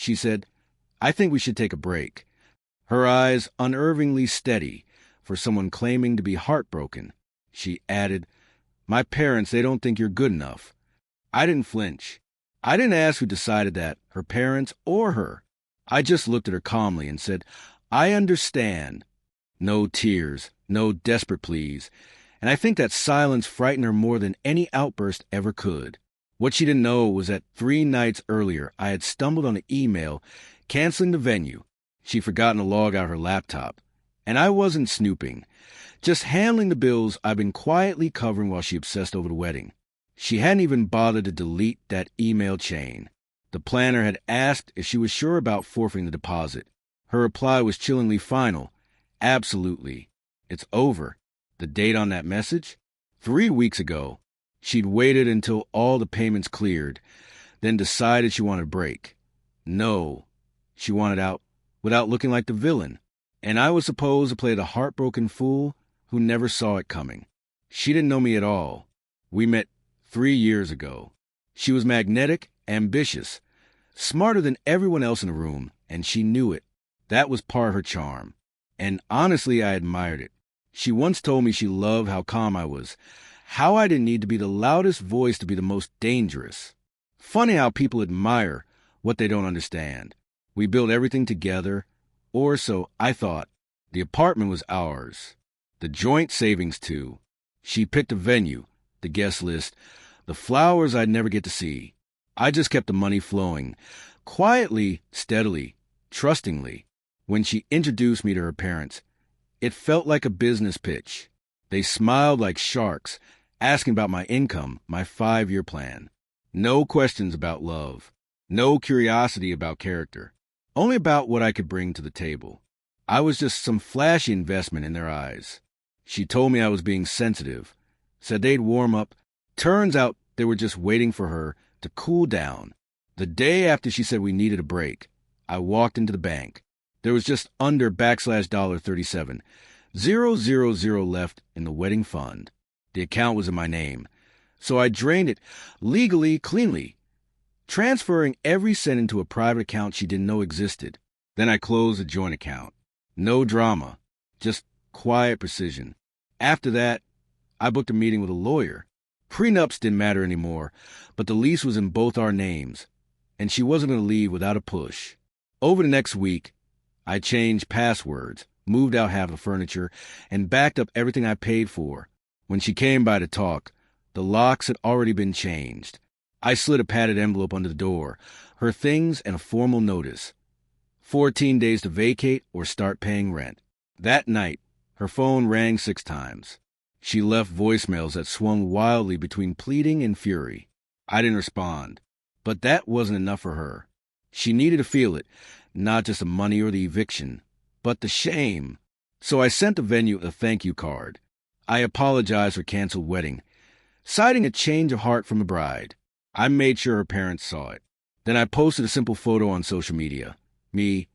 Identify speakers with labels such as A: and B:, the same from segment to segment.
A: She said, "I think we should take a break." Her eyes unnervingly steady for someone claiming to be heartbroken. She added, "My parents, they don't think you're good enough." I didn't flinch. I didn't ask who decided that, her parents or her. I just looked at her calmly and said, "I understand." No tears, no desperate pleas. And I think that silence frightened her more than any outburst ever could. What she didn't know was that 3 nights earlier, I had stumbled on an email canceling the venue. She'd forgotten to log out her laptop. And I wasn't snooping, just handling the bills I'd been quietly covering while she obsessed over the wedding. She hadn't even bothered to delete that email chain. The planner had asked if she was sure about forfeiting the deposit. Her reply was chillingly final. "Absolutely. It's over." The date on that message? 3 weeks ago. She'd waited until all the payments cleared, then decided she wanted a break. No, she wanted out without looking like the villain. And I was supposed to play the heartbroken fool who never saw it coming. She didn't know me at all. We met 3 years ago. She was magnetic, ambitious, smarter than everyone else in the room, and she knew it. That was part of her charm. And honestly, I admired it. She once told me she loved how calm I was, how I didn't need to be the loudest voice to be the most dangerous. Funny how people admire what they don't understand. We built everything together, or so I thought. The apartment was ours. The joint savings too. She picked a venue, the guest list, the flowers I'd never get to see. I just kept the money flowing, quietly, steadily, trustingly. When she introduced me to her parents, it felt like a business pitch. They smiled like sharks, asking about my income, my 5-year plan. No questions about love. No curiosity about character. Only about what I could bring to the table. I was just some flashy investment in their eyes. She told me I was being sensitive, said they'd warm up. Turns out they were just waiting for her to cool down. The day after she said we needed a break, I walked into the bank. There was just under $37, 000 left in the wedding fund. The account was in my name, so I drained it legally, cleanly, transferring every cent into a private account she didn't know existed. Then I closed a joint account. No drama, just quiet precision. After that, I booked a meeting with a lawyer. Prenups didn't matter anymore, but the lease was in both our names, and she wasn't going to leave without a push. Over the next week, I changed passwords, moved out half the furniture, and backed up everything I paid for. When she came by to talk, the locks had already been changed. I slid a padded envelope under the door, her things and a formal notice. 14 days to vacate or start paying rent. That night, her phone rang 6 times. She left voicemails that swung wildly between pleading and fury. I didn't respond, but that wasn't enough for her. She needed to feel it, not just the money or the eviction, but the shame. So I sent the venue a thank you card. I apologized for canceled wedding, citing a change of heart from the bride. I made sure her parents saw it. Then I posted a simple photo on social media. Me,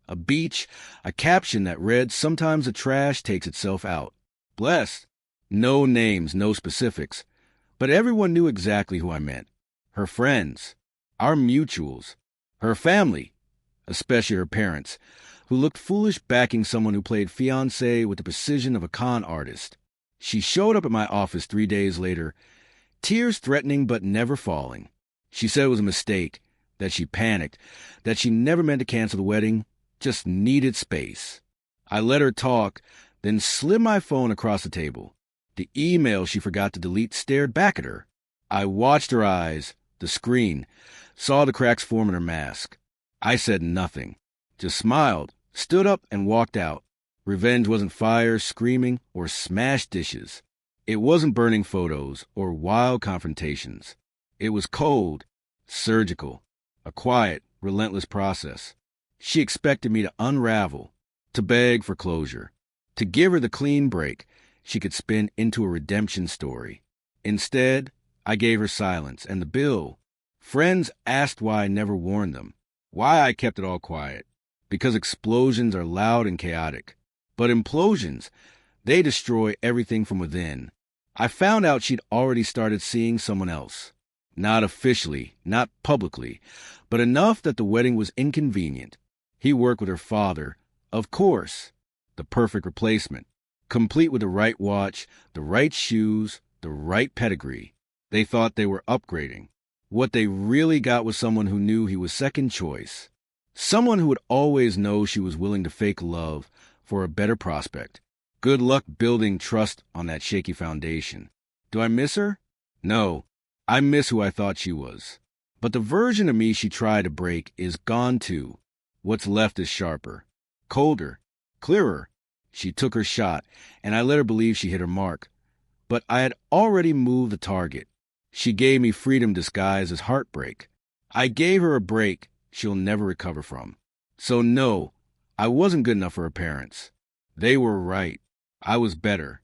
A: a beach, a caption that read, "Sometimes the trash takes itself out." Blessed. No names, no specifics. But everyone knew exactly who I meant. Her friends, our mutuals, her family, especially her parents, who looked foolish backing someone who played fiancé with the precision of a con artist. She showed up at my office 3 days later, tears threatening but never falling. She said it was a mistake, that she panicked, that she never meant to cancel the wedding, just needed space. I let her talk, then slid my phone across the table. The email she forgot to delete stared back at her. I watched her eyes, the screen, saw the cracks form in her mask. I said nothing, just smiled, stood up, and walked out. Revenge wasn't fire, screaming, or smashed dishes. It wasn't burning photos or wild confrontations. It was cold, surgical, a quiet, relentless process. She expected me to unravel, to beg for closure, to give her the clean break she could spin into a redemption story. Instead, I gave her silence and the bill. Friends asked why I never warned them, why I kept it all quiet. Because explosions are loud and chaotic. But implosions, they destroy everything from within. I found out she'd already started seeing someone else. Not officially, not publicly, but enough that the wedding was inconvenient. He worked with her father, of course. The perfect replacement, complete with the right watch, the right shoes, the right pedigree. They thought they were upgrading. What they really got was someone who knew he was second choice. Someone who would always know she was willing to fake love for a better prospect. Good luck building trust on that shaky foundation. Do I miss her? No, I miss who I thought she was. But the version of me she tried to break is gone too. What's left is sharper, colder, clearer. She took her shot, and I let her believe she hit her mark. But I had already moved the target. She gave me freedom disguised as heartbreak. I gave her a break she'll never recover from. So no, I wasn't good enough for her parents. They were right. I was better.